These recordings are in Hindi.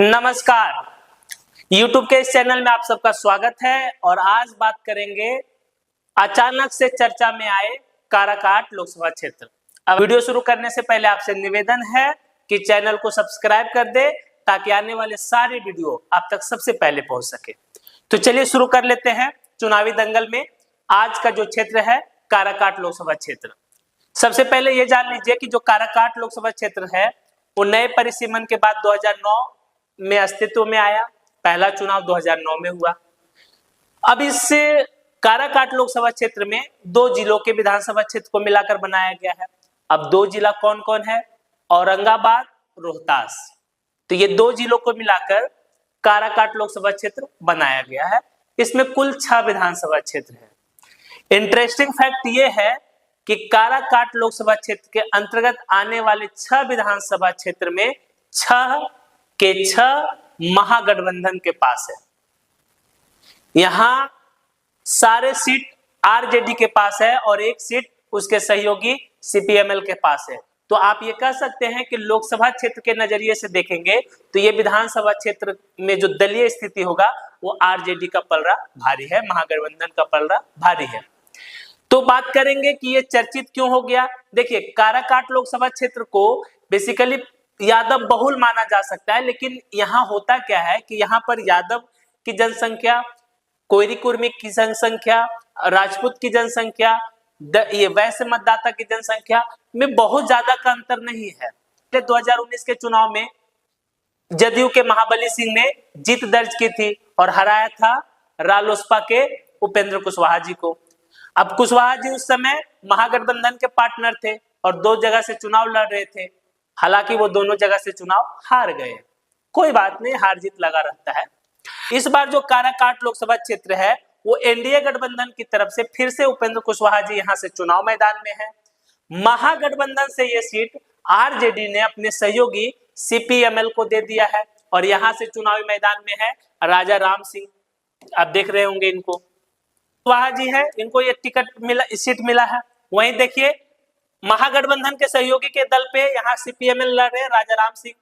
नमस्कार। YouTube के इस चैनल में आप सबका स्वागत है और आज बात करेंगे अचानक से चर्चा में आए काराकाट लोकसभा क्षेत्र। अब वीडियो शुरू करने से पहले आपसे निवेदन है कि चैनल को सब्सक्राइब कर दे ताकि आने वाले सारे वीडियो आप तक सबसे पहले पहुंच सके। तो चलिए शुरू कर लेते हैं चुनावी दंगल में। आज का जो क्षेत्र है काराकाट लोकसभा क्षेत्र। सबसे पहले ये जान लीजिए कि जो काराकाट लोकसभा क्षेत्र है वो नए परिसीमन के बाद 2009 में अस्तित्व में आया। पहला चुनाव 2009 में हुआ। अब इस काराकाट लोकसभा क्षेत्र में दो जिलों के विधानसभा क्षेत्र को मिलाकर बनाया गया है। अब दो जिला कौन कौन है? औरंगाबाद, रोहतास। तो ये दो जिलों को मिलाकर काराकाट लोकसभा क्षेत्र बनाया गया है। इसमें कुल 6 विधानसभा क्षेत्र है। इंटरेस्टिंग फैक्ट ये है कि काराकाट लोकसभा क्षेत्र के अंतर्गत आने वाले 6 विधानसभा क्षेत्र में 6 के 6 महागठबंधन के पास है। यहां सारे सीट आरजेडी के पास है और एक सीट उसके सहयोगी सीपीएमएल के पास है। तो आप ये कह सकते हैं कि लोकसभा क्षेत्र के नजरिए से देखेंगे तो ये विधानसभा क्षेत्र में जो दलीय स्थिति होगा वो आरजेडी का पलड़ा भारी है, महागठबंधन का पलड़ा भारी है। तो बात करेंगे कि ये चर्चित क्यों हो गया। देखिए, काराकाट लोकसभा क्षेत्र को बेसिकली यादव बहुल माना जा सकता है, लेकिन यहाँ होता क्या है कि यहाँ पर यादव की जनसंख्या, कोयरी कुर्मी की जनसंख्या, राजपूत की जनसंख्या, ये वैश्य मतदाता की जनसंख्या में बहुत ज्यादा का अंतर नहीं है। 2019 के चुनाव में जदयू के महाबली सिंह ने जीत दर्ज की थी और हराया था रालोसपा के उपेंद्र कुशवाहा जी को। अब कुशवाहा जी उस समय महागठबंधन के पार्टनर थे और 2 जगह से चुनाव लड़ रहे थे। हालांकि वो दोनों जगह से चुनाव हार गए। कोई बात नहीं, हार जीत लगा रहता है। इस बार जो काराकाट लोकसभा क्षेत्र है वो एनडीए गठबंधन की तरफ से फिर से उपेंद्र कुशवाहा जी यहां से चुनाव मैदान में है। महागठबंधन से ये सीट आरजेडी ने अपने सहयोगी सीपीएमएल को दे दिया है और यहां से चुनावी मैदान में है राजा राम सिंह। आप देख रहे होंगे इनको, कुशवाहा जी है, इनको ये टिकट मिला, सीट मिला है। वहीं देखिए महागठबंधन के सहयोगी के दल पे यहाँ सीपीएमएल लड़ रहे, राजा राम सिंह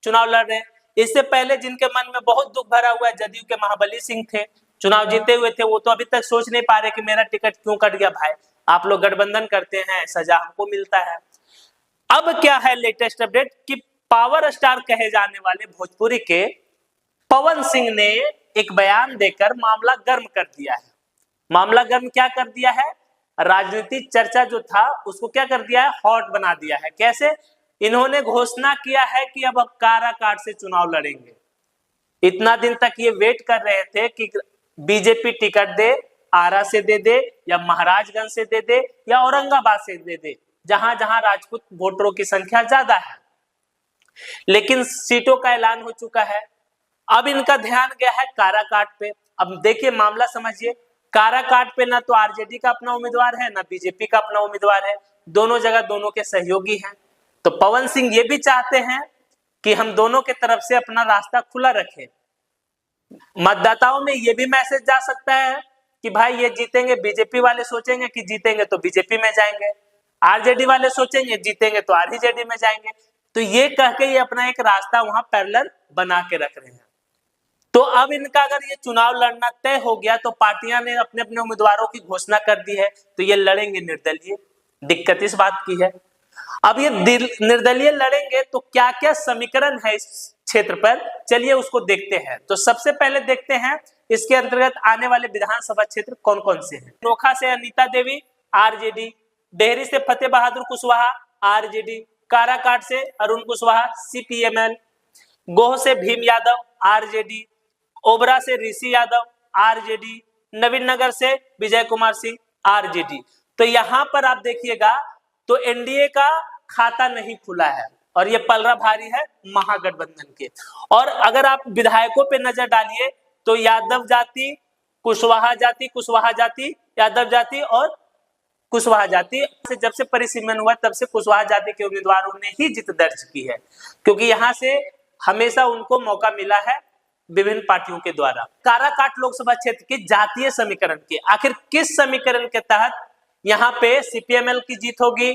चुनाव लड़ रहे। इससे पहले जिनके मन में बहुत दुख भरा हुआ है, जदयू के महाबली सिंह थे, चुनाव जीते हुए थे, वो तो अभी तक सोच नहीं पा रहे कि मेरा टिकट क्यों कट गया। भाई, आप लोग गठबंधन करते हैं, सजा हमको मिलता है। अब क्या है लेटेस्ट अपडेट कि पावर स्टार कहे जाने वाले भोजपुरी के पवन सिंह ने एक बयान देकर मामला गर्म कर दिया है। मामला गर्म क्या कर दिया है? राजनीतिक चर्चा जो था उसको क्या कर दिया है? हॉट बना दिया है। कैसे? इन्होंने घोषणा किया है कि अब काराकाट से चुनाव लड़ेंगे। इतना दिन तक ये वेट कर रहे थे कि बीजेपी टिकट दे, आरा से दे दे या महाराजगंज से दे दे या औरंगाबाद से दे दे, जहां जहां राजपूत वोटरों की संख्या ज्यादा है। लेकिन सीटों का ऐलान हो चुका है। अब इनका ध्यान गया है काराकाट पे। अब देखिए मामला समझिए, काराकाट पे ना तो आरजेडी का अपना उम्मीदवार है ना बीजेपी का अपना उम्मीदवार है। दोनों जगह दोनों के सहयोगी हैं। तो पवन सिंह ये भी चाहते हैं कि हम दोनों के तरफ से अपना रास्ता खुला रखें। मतदाताओं में ये भी मैसेज जा सकता है कि भाई ये जीतेंगे, बीजेपी वाले सोचेंगे कि जीतेंगे तो बीजेपी में जाएंगे, आरजेडी वाले सोचेंगे जीतेंगे तो आरजेडी में जाएंगे। तो ये कह के ये अपना एक रास्ता वहां पैरेलल बना के रख रहे हैं। तो अब इनका अगर ये चुनाव लड़ना तय हो गया तो पार्टियां ने अपने अपने उम्मीदवारों की घोषणा कर दी है, तो ये लड़ेंगे निर्दलीय। दिक्कत इस बात की है, अब ये निर्दलीय लड़ेंगे तो क्या क्या समीकरण है इस क्षेत्र पर, चलिए उसको देखते हैं। तो सबसे पहले देखते हैं इसके अंतर्गत आने वाले विधानसभा क्षेत्र कौन कौन से हैं। नोखा से अनीता देवी आरजेडी, डेहरी से फतेह बहादुर कुशवाहा आरजेडी, काराकाट से अरुण कुशवाहा सीपीएमएल, गोह से भीम यादव आरजेडी, ओबरा से ऋषि यादव आरजेडी, नवीन नगर से विजय कुमार सिंह आरजेडी। तो यहां पर आप देखिएगा तो एनडीए का खाता नहीं खुला है और ये पलड़ा भारी है महागठबंधन के। और अगर आप विधायकों पे नजर डालिए तो यादव जाति, कुशवाहा जाति, कुशवाहा जाति, यादव जाति और कुशवाहा जाति से जब से परिसीमन हुआ तब से कुशवाहा जाति के उम्मीदवारों ने ही जीत दर्ज की है, क्योंकि यहाँ से हमेशा उनको मौका मिला है विभिन्न पार्टियों के द्वारा। काराकाट लोकसभा क्षेत्र के जातीय समीकरण के आखिर किस समीकरण के तहत यहाँ पे सीपीएमएल की जीत होगी,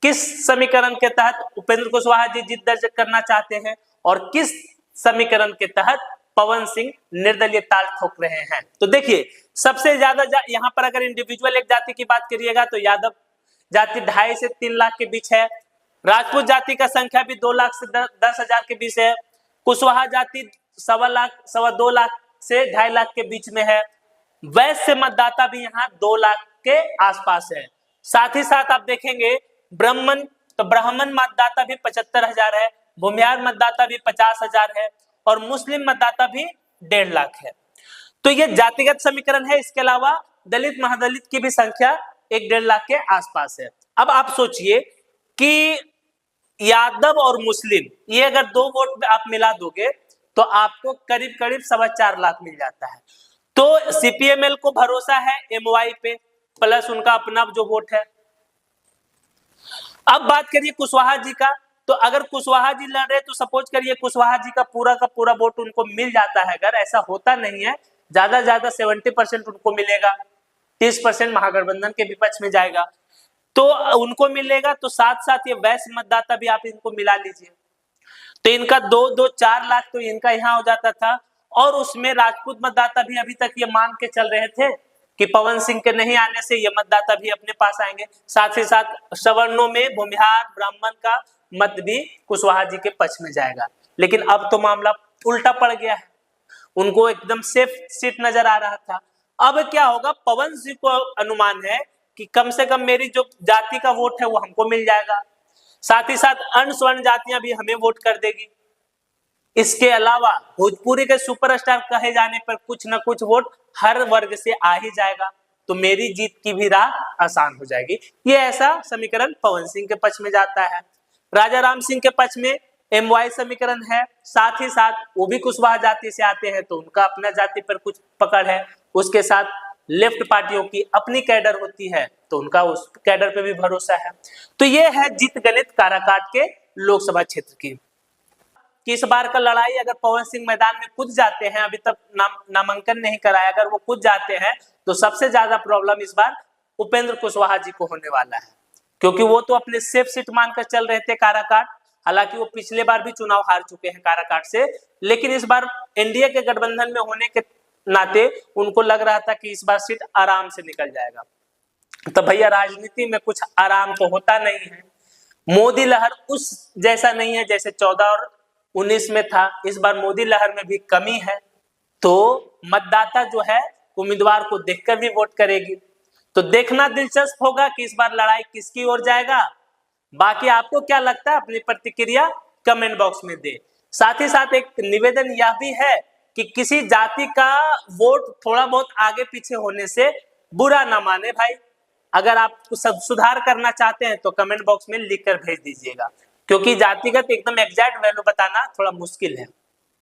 किस समीकरण के तहत उपेंद्र कुशवाहा जी जीत दर्ज करना चाहते हैं और किस समीकरण के तहत पवन सिंह निर्दलीय ताल ठोक रहे हैं। तो देखिए सबसे ज्यादा यहाँ पर अगर इंडिविजुअल एक जाति की बात करिएगा तो यादव जाति 2.5 से 3 लाख के बीच है। राजपूत जाति का संख्या भी 2 लाख से 10,000 के बीच है। कुशवाहा जाति 1.25 लाख 2.25 लाख से 2.5 लाख के बीच में है। वैश्य मतदाता भी यहाँ 2 लाख के आसपास है। साथ ही साथ आप देखेंगे ब्राह्मण, तो ब्राह्मण मतदाता भी 75,000 है, भूमिहार मतदाता भी 50,000 है और मुस्लिम मतदाता भी 1.5 लाख है। तो ये जातिगत समीकरण है। इसके अलावा दलित महादलित की भी संख्या 1.5 लाख के आसपास है। अब आप सोचिए कि यादव और मुस्लिम ये अगर 2 वोट आप मिला दोगे तो आपको करीब करीब 4.25 लाख मिल जाता है। तो सीपीएमएल को भरोसा है एमवाई पे प्लस उनका अपना जो वोट है। अब बात करिए कुशवाहा जी का, तो अगर कुशवाहा जी लड़ रहे तो सपोज करिए कुशवाहा जी का पूरा वोट उनको मिल जाता है। अगर ऐसा होता नहीं है, ज्यादा 70% उनको मिलेगा, 30% महागठबंधन के विपक्ष में जाएगा तो उनको मिलेगा। तो साथ साथ ये वैश्य मतदाता भी आप इनको मिला लीजिए तो इनका 4 लाख तो इनका यहाँ हो जाता था। और उसमें राजपूत मतदाता भी अभी तक ये मान के चल रहे थे कि पवन सिंह के नहीं आने से ये मतदाता भी अपने पास आएंगे। साथ ही साथ सवर्णों में भूमिहार ब्राह्मण का मत भी कुशवाहा जी के पक्ष में जाएगा। लेकिन अब तो मामला उल्टा पड़ गया है, उनको एकदम सेफ सीट नजर आ रहा था। अब क्या होगा, पवन सिंह को अनुमान है कि कम से कम मेरी जो जाति का वोट है वो हमको मिल जाएगा, साथ ही साथ अन्य स्वर्ण जातियां भी हमें वोट कर देगी। इसके अलावा भोजपुरी के सुपरस्टार कहे जाने पर कुछ न कुछ वोट हर वर्ग से आ ही जाएगा, तो मेरी जीत की भी राह आसान हो जाएगी। ये ऐसा समीकरण पवन सिंह के पक्ष में जाता है। राजा राम सिंह के पक्ष में एमवाई समीकरण है। साथ ही साथ वो भी कुशवाहा जाति से आते हैं तो उनका अपना जाति पर कुछ पकड़ है। उसके साथ लेफ्ट पार्टियों की अपनी कैडर होती है तो उनका उस कैडर पे भी भरोसा है। तो ये है जीत गणित काराकाट के लोकसभा क्षेत्र की। कि इस बार का लड़ाई अगर पवन सिंह मैदान में कूद जाते हैं, अभी तक नामांकन नहीं कराया, अगर वो कूद जाते हैं तो सबसे ज्यादा प्रॉब्लम इस बार उपेंद्र कुशवाहा जी को होने वाला है, क्योंकि वो तो अपने सेफ सीट मानकर चल रहे थे काराकाट। हालांकि वो पिछले बार भी चुनाव हार चुके हैं काराकाट से, लेकिन इस बार एनडीए के गठबंधन में होने के नाते उनको लग रहा था कि इस बार सीट आराम से निकल जाएगा। तो भैया राजनीति में कुछ आराम तो होता नहीं है। मोदी लहर उस जैसा नहीं है जैसे 14 और 19 में था। इस बार मोदी लहर में भी कमी है, तो मतदाता जो है उम्मीदवार को देखकर भी वोट करेगी। तो देखना दिलचस्प होगा कि इस बार लड़ाई किसकी ओर जाएगा। बाकी आपको क्या लगता है, अपनी प्रतिक्रिया कमेंट बॉक्स में दे। साथ ही साथ एक निवेदन यह भी है कि किसी जाति का वोट थोड़ा बहुत आगे पीछे होने से बुरा ना माने भाई। अगर आप सुधार करना चाहते हैं तो कमेंट बॉक्स में लिखकर भेज दीजिएगा, क्योंकि जातिगत एकदम एग्जैक्ट वैल्यू बताना थोड़ा मुश्किल है।